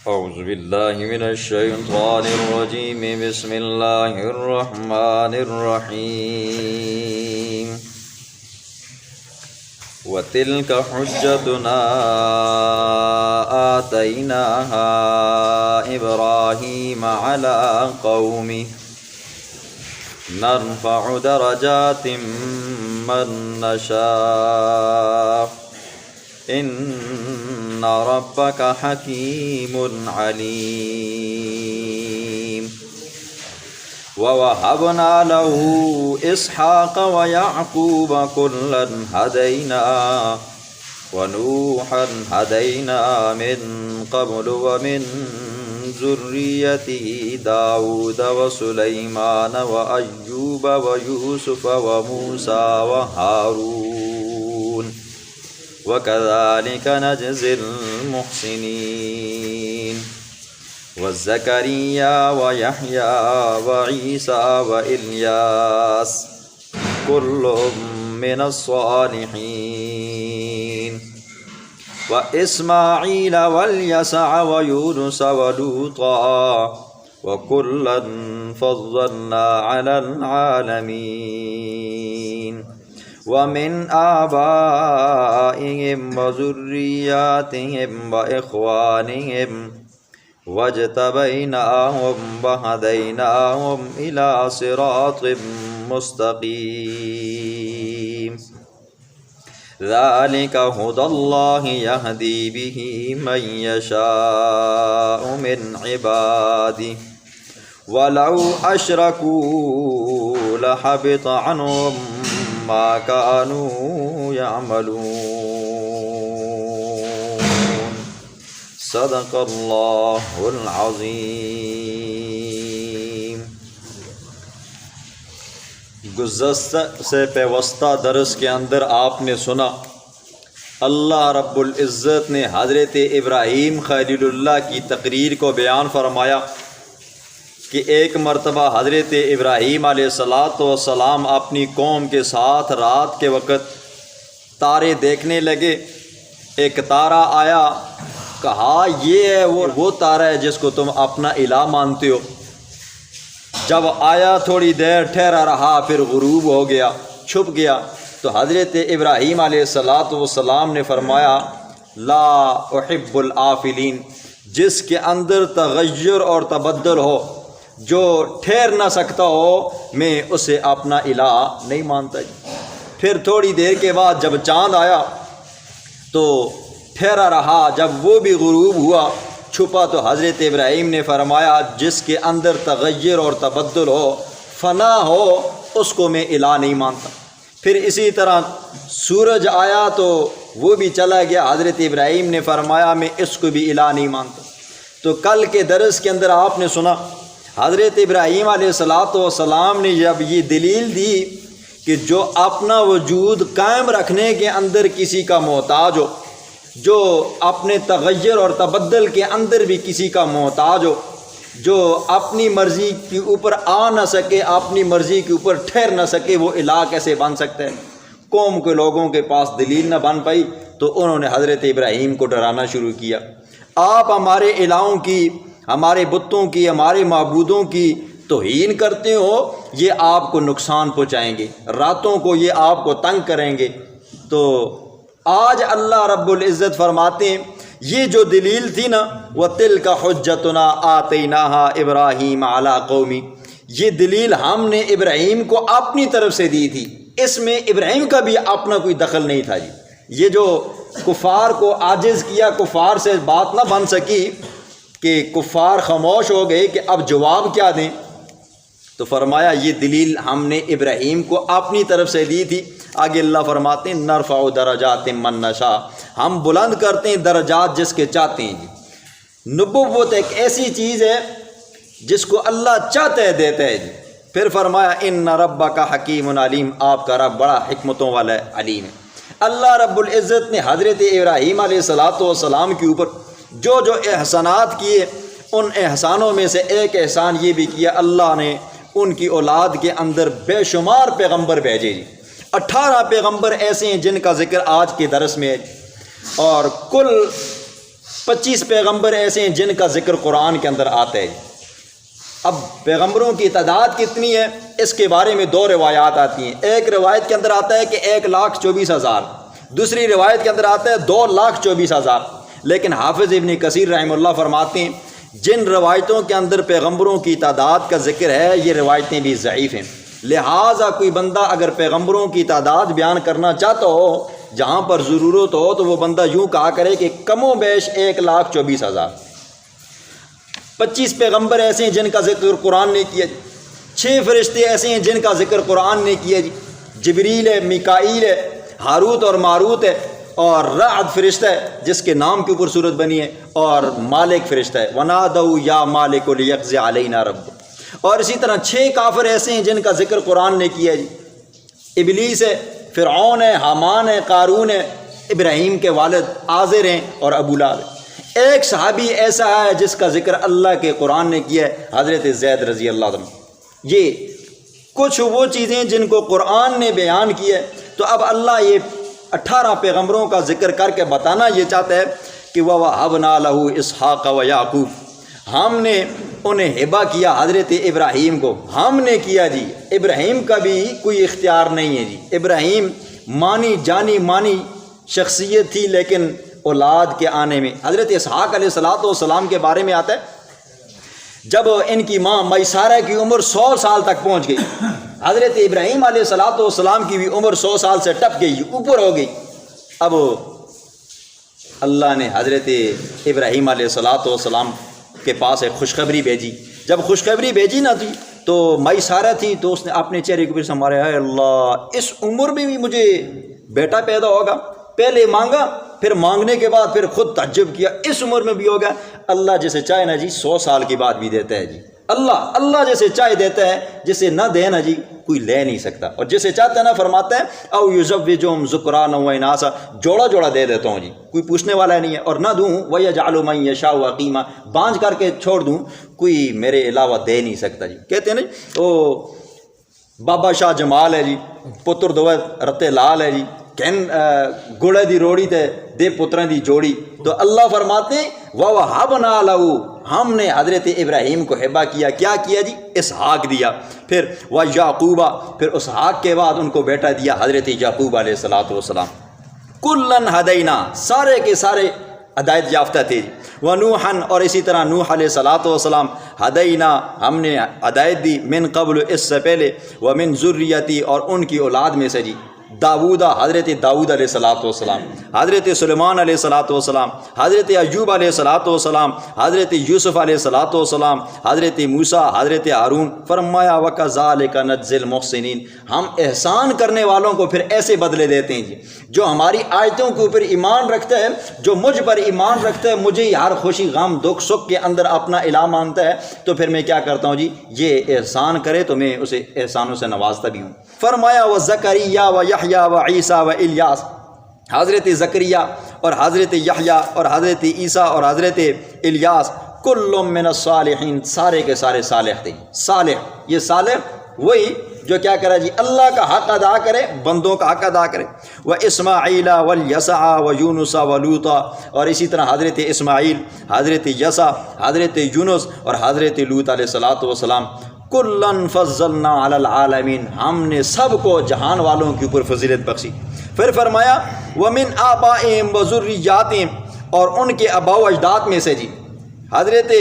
أعوذ بالله من الشيطان الرجيم بسم الله الرحمن الرحيم وتلك حجتنا آتيناها إبراهيم على قومه نرفع درجات من نشاء إن ربك حكيم عليم ووهبنا له إسحاق ويعقوب كلا هدينا ونوحا هدينا من قبل ومن ذريته داود وسليمان وأيوب ويوسف وموسى وهارون وكذلك نجزي المحسنين وزكريا ويحيى وعيسى وإلياس كل من الصالحين وإسماعيل واليسع ويونس ولوطا وكلا فضلنا على العالمين ومن آبائهم وذرياتهم وإخوانهم واجتبيناهم وهديناهم إلى صراط مستقيم ذلك هدى الله يهدي به من يشاء من عباده ولو أشركوا لحبط عنهم ما كانوا يعملون صدق اللہ العظیم۔ گزشتہ سے پیوستہ درس کے اندر آپ نے سنا اللہ رب العزت نے حضرت ابراہیم خلیل اللہ کی تقریر کو بیان فرمایا کہ ایک مرتبہ حضرت ابراہیم علیہ السلام اپنی قوم کے ساتھ رات کے وقت تارے دیکھنے لگے۔ ایک تارا آیا، کہا یہ ہے وہ تارا ہے جس کو تم اپنا الہ مانتے ہو۔ جب آیا تھوڑی دیر ٹھہرا رہا، پھر غروب ہو گیا، چھپ گیا، تو حضرت ابراہیم علیہ السلام نے فرمایا لا احب الآفلین، جس کے اندر تغیر اور تبدل ہو، جو ٹھہر نہ سکتا ہو، میں اسے اپنا الہ نہیں مانتا۔ پھر تھوڑی دیر کے بعد جب چاند آیا تو ٹھہرا رہا، جب وہ بھی غروب ہوا، چھپا، تو حضرت ابراہیم نے فرمایا جس کے اندر تغیر اور تبدل ہو، فنا ہو، اس کو میں الہ نہیں مانتا۔ پھر اسی طرح سورج آیا تو وہ بھی چلا گیا، حضرت ابراہیم نے فرمایا میں اس کو بھی الہ نہیں مانتا۔ تو کل کے درس کے اندر آپ نے سنا حضرت ابراہیم علیہ السلام نے جب یہ دلیل دی کہ جو اپنا وجود قائم رکھنے کے اندر کسی کا محتاج ہو، جو اپنے تغیر اور تبدل کے اندر بھی کسی کا محتاج ہو، جو اپنی مرضی کے اوپر آ نہ سکے، اپنی مرضی کے اوپر ٹھہر نہ سکے، وہ الہ کیسے بن سکتا ہے؟ قوم کے لوگوں کے پاس دلیل نہ بن پائی تو انہوں نے حضرت ابراہیم کو ڈرانا شروع کیا، آپ ہمارے الہوں کی، ہمارے بتوں کی، ہمارے معبودوں کی توہین کرتے ہو، یہ آپ کو نقصان پہنچائیں گے، راتوں کو یہ آپ کو تنگ کریں گے۔ تو آج اللہ رب العزت فرماتے ہیں یہ جو دلیل تھی نا وَتِلْكَ حُجَّتُنَا آتَيْنَاهَا إِبْرَاهِيمَ عَلَىٰ قَوْمِ، یہ دلیل ہم نے ابراہیم کو اپنی طرف سے دی تھی، اس میں ابراہیم کا بھی اپنا کوئی دخل نہیں تھا۔ یہ جو کفار کو عاجز کیا، کفار سے بات نہ بن سکی کہ کفار خاموش ہو گئے کہ اب جواب کیا دیں، تو فرمایا یہ دلیل ہم نے ابراہیم کو اپنی طرف سے دی تھی۔ آگے اللہ فرماتے ہیں نرفع درجات من نشاء، ہم بلند کرتے ہیں درجات جس کے چاہتے ہیں۔ نبوت ایک ایسی چیز ہے جس کو اللہ چاہتا ہے دیتا ہے۔ پھر فرمایا ان ربک حکیم علیم، آپ کا رب بڑا حکمتوں والا ہے، علیم ہے۔ اللہ رب العزت نے حضرت ابراہیم علیہ السلام کے اوپر جو جو احسانات کیے، ان احسانوں میں سے ایک احسان یہ بھی کیا اللہ نے ان کی اولاد کے اندر بے شمار پیغمبر بھیجے۔ 18 پیغمبر ایسے ہیں جن کا ذکر آج کے درس میں ہے، اور کل 25 پیغمبر ایسے ہیں جن کا ذکر قرآن کے اندر آتا ہے۔ اب پیغمبروں کی تعداد کتنی ہے اس کے بارے میں 2 روایات آتی ہیں۔ ایک روایت کے اندر آتا ہے کہ 1,24,000، دوسری روایت کے اندر آتا ہے 2,24,000۔ لیکن حافظ ابن کثیر رحمہ اللہ فرماتے ہیں جن روایتوں کے اندر پیغمبروں کی تعداد کا ذکر ہے یہ روایتیں بھی ضعیف ہیں، لہٰذا کوئی بندہ اگر پیغمبروں کی تعداد بیان کرنا چاہتا ہو جہاں پر ضرورت ہو تو وہ بندہ یوں کہا کرے کہ کم و بیش 1,24,000۔ 25 پیغمبر ایسے ہیں جن کا ذکر قرآن نے کیا جی، 6 فرشتے ایسے ہیں جن کا ذکر قرآن نے کیا جی، جبریل ہے، میکائیل ہے، ہاروت اور ماروت ہے، اور رعد فرشتہ ہے جس کے نام کے اوپر صورت بنی ہے، اور مالک فرشتہ ہے، وَنَادَوْا يَا مَالِكُ لِيَقْضِ عَلَيْنَا رَبُّكَ۔ اور اسی طرح 6 کافر ایسے ہیں جن کا ذکر قرآن نے کیا جی، ابلیس ہے، فرعون ہے، حامان ہے، قارون ہے، ابراہیم کے والد آزر ہیں اور ابو لہب ہے۔ ایک صحابی ایسا ہے جس کا ذکر اللہ کے قرآن نے کیا ہے، حضرت زید رضی اللہ عنہ۔ یہ کچھ وہ چیزیں جن کو قرآن نے بیان کیا ہے۔ تو اب اللہ یہ 18 پیغمبروں کا ذکر کر کے بتانا یہ چاہتا ہے کہ وَوَهَبْنَا لَهُ إِسْحَاقَ وَيَعْقُوبَ، ہم نے انہیں ہبہ کیا حضرت ابراہیم کو، ہم نے کیا جی۔ ابراہیم کا بھی کوئی اختیار نہیں ہے جی، ابراہیم مانی جانی مانی شخصیت تھی، لیکن اولاد کے آنے میں حضرت اسحاق علیہ السلام کے بارے میں آتا ہے جب ان کی ماں میسارہ کی عمر 100 سال تک پہنچ گئی، حضرت ابراہیم علیہ السلام کی بھی عمر 100 سال سے ٹپ گئی، اوپر ہو گئی۔ اب اللہ نے حضرت ابراہیم علیہ السلام کے پاس ایک خوشخبری بھیجی۔ جب خوشخبری بھیجی نہ تھی تو میسارہ تھی تو اس نے اپنے چہرے کو پھر سنوارا، اے اللہ اس عمر میں بھی مجھے بیٹا پیدا ہوگا؟ پہلے مانگا، پھر مانگنے کے بعد پھر خود تعجب کیا، اس عمر میں بھی ہوگا؟ اللہ جسے چاہے نا جی 100 سال کے بعد بھی دیتا ہے جی، اللہ جسے چاہے دیتا ہے، جسے نہ دے نا جی کوئی لے نہیں سکتا، اور جسے چاہتا ہے نا فرماتا ہے او یزوجہم ذکرانا و اناسا، جوڑا دے دیتا ہوں جی، کوئی پوچھنے والا نہیں ہے، اور نہ دوں ویجعل من یشاء عقیما، بانجھ کر کے چھوڑ دوں، کوئی میرے علاوہ دے نہیں سکتا جی۔ کہتے ہیں نا او بابا شاہ جمال ہے جی، پتر دوے رتے لال ہے جی، گڑے دی روڑی تے دے پتریں دی جوڑی۔ تو اللہ فرماتے ہیں وَوَهَبْنَا لَهُ، ہم نے حضرت ابراہیم کو ہبہ کیا، کیا کیا جی؟ اسحاق دیا، پھر وَيَعْقُوبَ، پھر اسحاق کے بعد ان کو بیٹا دیا حضرت یعقوب علیہ السلام۔ کُلًّا ہدینا، سارے کے سارے ہدایت یافتہ تھے۔ وَنُوحًا، اور اسی طرح نوح علیہ السلام، ہدینا، ہم نے ہدایت دی، من قبل، اس سے پہلے، ومن ذریتی، اور ان کی اولاد میں سے جی، داؤدہ، حضرت داؤد علیہ السلام، حضرت سلیمان علیہ السلام، حضرت ایوب علیہ السلام، حضرت یوسف علیہ السلام، حضرت موسیٰ، حضرت ہارون۔ فرمایا وَكَذَلِكَ نَجْزِي الْمُحْسِنِينَ، ہم احسان کرنے والوں کو پھر ایسے بدلے دیتے ہیں جی، جو ہماری آیتوں کے اوپر ایمان رکھتا ہے، جو مجھ پر ایمان رکھتا ہے، مجھے ہر خوشی غم دکھ سکھ کے اندر اپنا الہ مانتا ہے، تو پھر میں کیا کرتا ہوں جی، یہ احسان کرے تو میں اسے احسانوں سے نوازتا بھی ہوں۔ فرمایا وَزَكَرِيَّا وَيَحْيَا وَعِيسَى وَإِلْيَاس، حضرت زکریا اور حضرت یحییٰ اور حضرت عیسیٰ اور حضرت الیاس، کل من الصالحین، سارے کے سارے صالح تھے۔ صالح، یہ صالح وہی جو کیا کرے جی، اللہ کا حق ادا کرے، بندوں کا حق ادا کرے۔ وَإِسْمَاعِيلَ وَالْيَسَعَ وَيُونُسَ وَلُوطَ، اور اسی طرح حضرت اسماعیل، حضرت یسع، حضرت یونس اور حضرت لوط علیہ السلام۔ کُلًّا فَضَّلْنَا عَلَى الْعَالَمِينَ، ہم نے سب کو جہان والوں کے اوپر فضیلت بخشی۔ پھر فرمایا وَمِنْ آبَائِهِمْ وَذُرِّيَّاتِهِمْ، اور ان کے آباء و اجداد میں سے جی، حضرت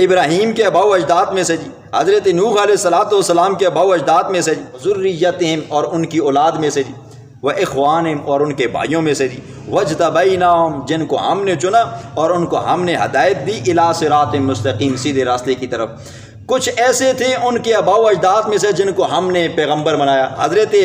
ابراہیم کے آباء و اجداد میں سے جی، حضرت نوح علیہ السلام کے آباء و اجداد میں سے جی، ذُرِّيَّتِهِمْ، اور ان کی اولاد میں سے جی، وَإِخْوَانِهِمْ، اور ان کے بھائیوں میں سے جی، وَاجْتَبَيْنَاهُمْ، جن کو ہم نے چنا اور ان کو ہم نے ہدایت دی، إِلَىٰ صِرَاطٍ مستقیم، سیدھے راستے کی طرف۔ کچھ ایسے تھے ان کے آباء و اجداد میں سے جن کو ہم نے پیغمبر بنایا۔ حضرت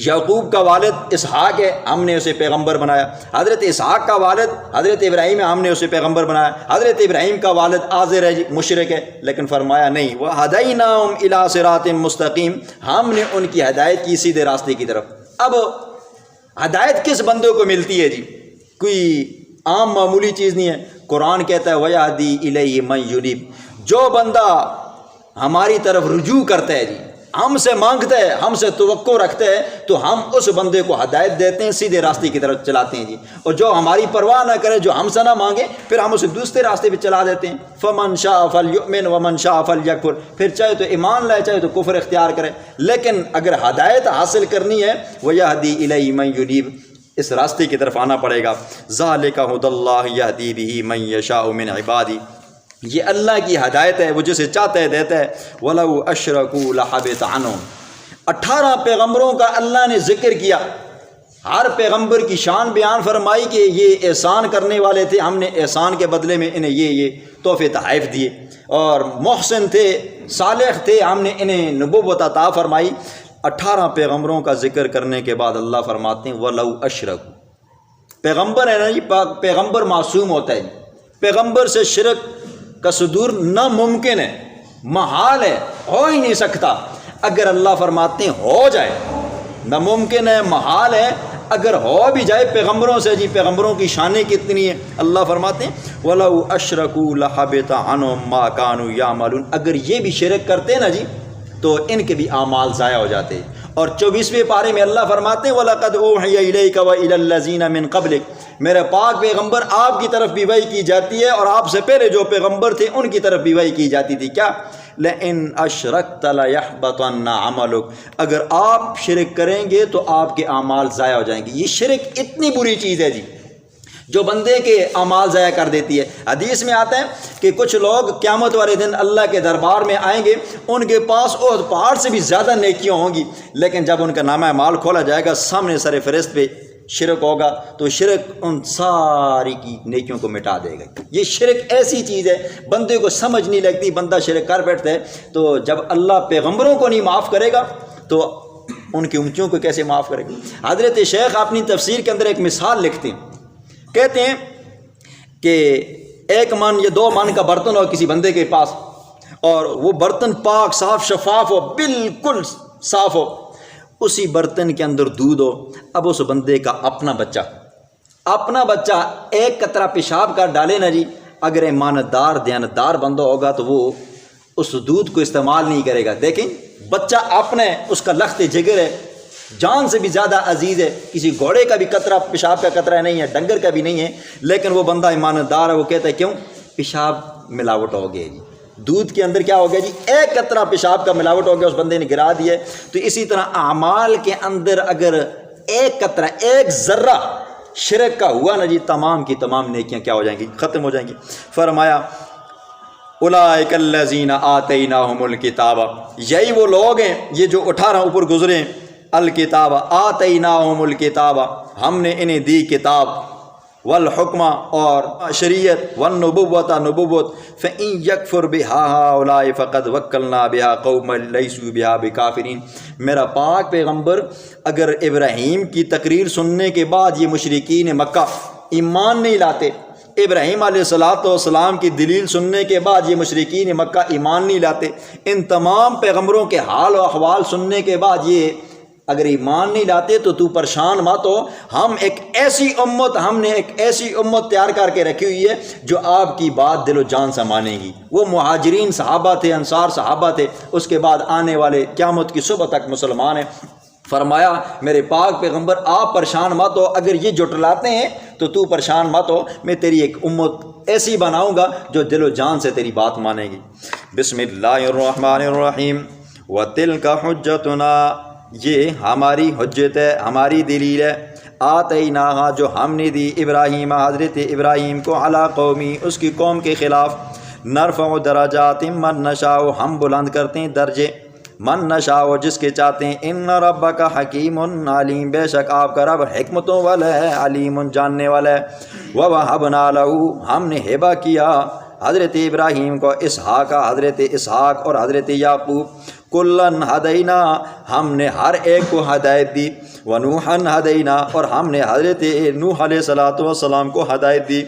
یعقوب کا والد اسحاق ہے، ہم نے اسے پیغمبر بنایا۔ حضرت اسحاق کا والد حضرت ابراہیم ہے، ہم نے اسے پیغمبر بنایا۔ حضرت ابراہیم کا والد آزر ہے، مشرک ہے، لیکن فرمایا نہیں، وَهَدَيْنَاهُمْ إِلَىٰ صِرَاطٍ مستقیم، ہم نے ان کی ہدایت کی سیدھے راستے کی طرف۔ اب ہدایت کس بندوں کو ملتی ہے جی؟ کوئی عام معمولی چیز نہیں ہے۔ قرآن کہتا ہے وَيَهْدِي إِلَيْهِ مَن يُنِيبُ، جو بندہ ہماری طرف رجوع کرتا ہے جی، ہم سے مانگتا ہے، ہم سے توقع رکھتا ہے، تو ہم اس بندے کو ہدایت دیتے ہیں، سیدھے راستے کی طرف چلاتے ہیں جی. اور جو ہماری پرواہ نہ کرے، جو ہم سے نہ مانگے، پھر ہم اسے دوسرے راستے پہ چلا دیتے ہیں. فمن شاء فلیؤمن ومن شاء فلیکفر، پھر چاہے تو ایمان لائے چاہے تو کفر اختیار کرے. لیکن اگر ہدایت حاصل کرنی ہے، وَيَهْدِي إِلَيْهِ مَن يُنِيبُ، اس راستے کی طرف آنا پڑے گا. ذَلِكَ هُدَى اللَّهِ يَهْدِي بِهِ مَن يَشَاءُ مِنْ عِبَادِهِ، یہ اللہ کی ہدایت ہے، وہ جسے چاہتا ہے دیتا ہے. وَلَوْ أَشْرَكُوا لَحَبِطَ عَنْهُمْ، 18 پیغمبروں کا اللہ نے ذکر کیا، ہر پیغمبر کی شان بیان فرمائی کہ یہ احسان کرنے والے تھے، ہم نے احسان کے بدلے میں انہیں یہ تحفے تحائف دیے، اور محسن تھے، صالح تھے، ہم نے انہیں نبوت عطا فرمائی. 18 پیغمبروں کا ذکر کرنے کے بعد اللہ فرماتے ہیں وَلَوْ أَشْرَكُوا، پیغمبر ہے نا جی، پیغمبر معصوم ہوتا ہے، پیغمبر سے شرک کا صدور ناممکن ہے، محال ہے، ہو ہی نہیں سکتا. اگر اللہ فرماتے ہیں ہو جائے، ناممکن ہے، محال ہے، اگر ہو بھی جائے پیغمبروں سے، جی پیغمبروں کی شانیں کتنی ہیں. اللہ فرماتے ہیں وَلَوْ أَشْرَكُوا لَحَبِطَ عَنْهُم مَّا كَانُوا يَعْمَلُونَ، اگر یہ بھی شرک کرتے نا جی تو ان کے بھی اعمال ضائع ہو جاتے. اور 24ویں پارے میں اللہ فرماتے ہیں وَلَقَدْ أُوحِيَ إِلَيْكَ وَإِلَى الَّذِينَ مِن قَبْلِكَ، میرے پاک پیغمبر آپ کی طرف بھی وحی کی جاتی ہے، اور آپ سے پہلے جو پیغمبر تھے ان کی طرف بھی وحی کی جاتی تھی. کیا؟ لَإِنْ أَشْرَكْتَ لَيَحْبَطَنَّ عَمَلُكَ، اگر آپ شرک کریں گے تو آپ کے اعمال ضائع ہو جائیں گے. یہ شرک اتنی بری چیز ہے جی جو بندے کے اعمال ضائع کر دیتی ہے. حدیث میں آتا ہے کہ کچھ لوگ قیامت والے دن اللہ کے دربار میں آئیں گے، ان کے پاس احد پہاڑ سے بھی زیادہ نیکیاں ہوں گی، لیکن جب ان کا نامہ اعمال کھولا جائے گا، سامنے سر فہرست پہ شرک ہوگا، تو شرک ان ساری کی نیکیوں کو مٹا دے گا. یہ شرک ایسی چیز ہے بندے کو سمجھ نہیں لگتی، بندہ شرک کر بیٹھتا ہے. تو جب اللہ پیغمبروں کو نہیں معاف کرے گا تو ان کی امتیوں کو کیسے معاف کرے گا. حضرت شیخ اپنی تفسیر کے اندر ایک مثال لکھتے ہیں، کہتے ہیں کہ 1 من یا 2 من کا برتن ہو کسی بندے کے پاس، اور وہ برتن پاک صاف شفاف ہو، بالکل صاف ہو، اسی برتن کے اندر دودھ ہو. اب اس بندے کا اپنا بچہ 1 قطرہ پیشاب کر ڈالے نا جی، اگر ایماندار دیانتدار بندہ ہوگا تو وہ اس دودھ کو استعمال نہیں کرے گا. دیکھیں بچہ اپنا ہے، اس کا لخت جگر ہے، جان سے بھی زیادہ عزیز ہے، کسی گھوڑے کا بھی قطرہ پیشاب کا قطرہ نہیں ہے، ڈنگر کا بھی نہیں ہے، لیکن وہ بندہ ایماندار ہے، وہ کہتا ہے کیوں؟ پیشاب ملاوٹ ہو گیا جی، دودھ کے اندر کیا ہو گیا جی، 1 قطرہ پیشاب کا ملاوٹ ہو گیا، اس بندے نے گرا دیا. تو اسی طرح اعمال کے اندر اگر 1 قطرہ 1 ذرہ شرک کا ہوا نا جی، تمام کی تمام نیکیاں کیا ہو جائیں گی؟ ختم ہو جائیں گی. فرمایا اولئک الذین آتیناہم الکتاب، یہی وہ لوگ ہیں، یہ جو 18 اوپر گزرے ہیں، الکتاب آتیناہم الکتاب، ہم نے انہیں دی کتاب، والحکم اور شریعت، والنبوت نبوت، فإن یکفر بها هؤلاء فقد وکلنا بها قوما لیسوا بها بکافرین. میرا پاک پیغمبر اگر ابراہیم کی تقریر سننے کے بعد یہ مشرکین مکہ ایمان نہیں لاتے، ابراہیم علیہ السلام کی دلیل سننے کے بعد یہ مشرکین مکہ ایمان نہیں لاتے، ان تمام پیغمبروں کے حال و احوال سننے کے بعد یہ اگر ایمان نہیں لاتے تو پریشان مت ہو. ہم نے ایک ایسی امت تیار کر کے رکھی ہوئی ہے جو آپ کی بات دل و جان سے مانے گی. وہ مہاجرین صحابہ تھے، انصار صحابہ تھے، اس کے بعد آنے والے قیامت کی صبح تک مسلمان ہیں. فرمایا میرے پاک پیغمبر آپ پریشان مت ہو، اگر یہ جٹلاتے ہیں تو پریشان مت ہو، میں تیری ایک امت ایسی بناؤں گا جو دل و جان سے تیری بات مانے گی. بسم اللہ الرحمن الرحیم. وَتِلْكَ حُجَّتُنَا، یہ ہماری حجت ہے، ہماری دلیل ہے. آتیناہا، جو ہم نے دی ابراہیم، حضرت ابراہیم کو، علی قومی، اس کی قوم کے خلاف. نرفع درجات من نشاء، ہم بلند کرتے ہیں درجے، من نشاء، جس کے چاہتے ہیں. ان ربک حکیم علیم، بے شک آپ کا رب حکمتوں والا ہے، علیم جاننے والا ہے. ووہبنا لہ، ہم نے ہبہ کیا حضرت ابراہیم کو اسحاق، حضرت اسحاق اور حضرت یعقوب. کلن ہدینا، ہم نے ہر ایک کو ہدایت دی. ونوحن ہدینا، اور ہم نے حضرت نوح علیہ السلام کو ہدایت دی.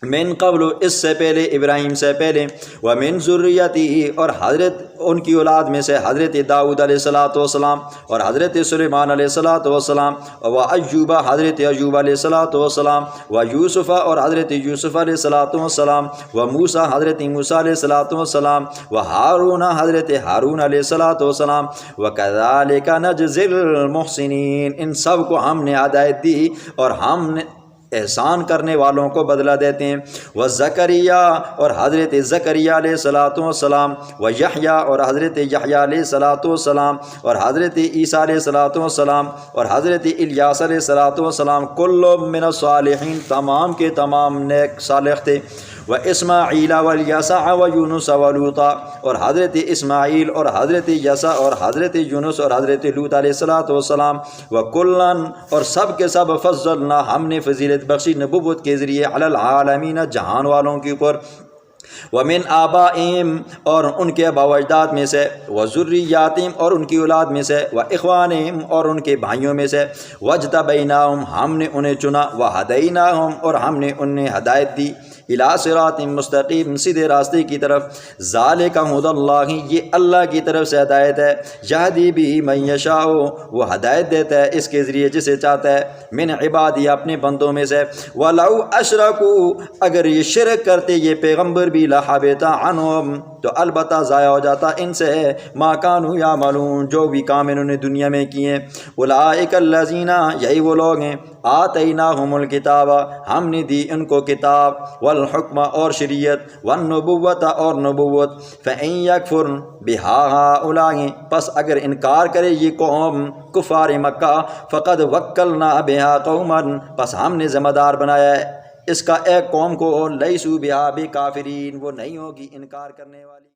من قبل اس سے پہلے ابراہیم سے پہلے ومن ذریتی اور حضرت ان کی اولاد میں سے حضرت داؤد علیہ الصلاۃ والسلام اور حضرت سلیمان علیہ الصلاۃ والسلام و ایوب حضرت ایوب علیہ الصلاۃ والسلام و یوسف اور حضرت یوسف علیہ الصلاۃ والسلام و موسیٰ حضرت موسیٰ علیہ الصلاۃ والسلام و ہارون حضرت ہارون علیہ الصلاۃ والسلام وکذالک نجزی المحسنین، ان سب کو ہم نے ہدایت دی اور ہم نے احسان کرنے والوں کو بدلہ دیتے ہیں۔ و زکریا اور حضرت زکریا علیہ الصلاۃ والسلام و یحییٰ اور حضرت یحییٰ علیہ الصلاۃ والسلام اور حضرت عیسیٰ علیہ الصلاۃ والسلام اور حضرت الیاس علیہ الصلاۃ والسلام کل من الصالحین، تمام کے تمام نیک صالح تھے۔ و اسماعیل والیسع و یونس و لوطا اور حضرت اسماعیل اور حضرت یسع اور حضرت یونس اور حضرت لوط علیہ الصلاۃ والسلام و کلن اور سب کے سب فضلنا، ہم نے فضیلت بخشی نبوت کے ذریعے علی العالمین، جہان والوں کے اوپر۔ ومن آبائہم اور ان کے آبا و اجداد میں سے، وذریاتہم اور ان کی اولاد میں سے، واخوانہم اور ان کے بھائیوں میں سے، واجتبیناہم ہم نے انہیں چنا، وہدیناہم اور ہم نے انہیں ہدایت دی، الی صراط مستقیم سیدھے راستے کی طرف۔ ذالک ھدی اللہ، یہ اللہ کی طرف سے ہدایت ہے، یہدی بہ من یشاء، وہ ہدایت دیتا ہے اس کے ذریعے جسے چاہتا ہے، من عبادی اپنے بندوں میں سے۔ ولو اشرکوا، اگر یہ شرک کرتے یہ پیغمبر بھی، لحبط عنہم، تو البتہ ضائع ہو جاتا ان سے ما کانوا یعملون، جو بھی کام انہوں نے دنیا میں کیے۔ اولئک الذین، یہی وہ لوگ ہیں، آتیناہم الکتاب، ہم نے دی ان کو کتاب، والحکم اور شریعت، والنبوت اور نبوت، فإن یکفر بہا ہؤلاء، پس اگر انکار کرے یہ قوم کفار مکہ، فقد وکلنا بہا قوما، پس ہم نے ذمہ دار بنایا ہے اس کا ایک قوم کو، لیسوا بہا بکافرین، وہ نہیں ہوگی انکار کرنے والی۔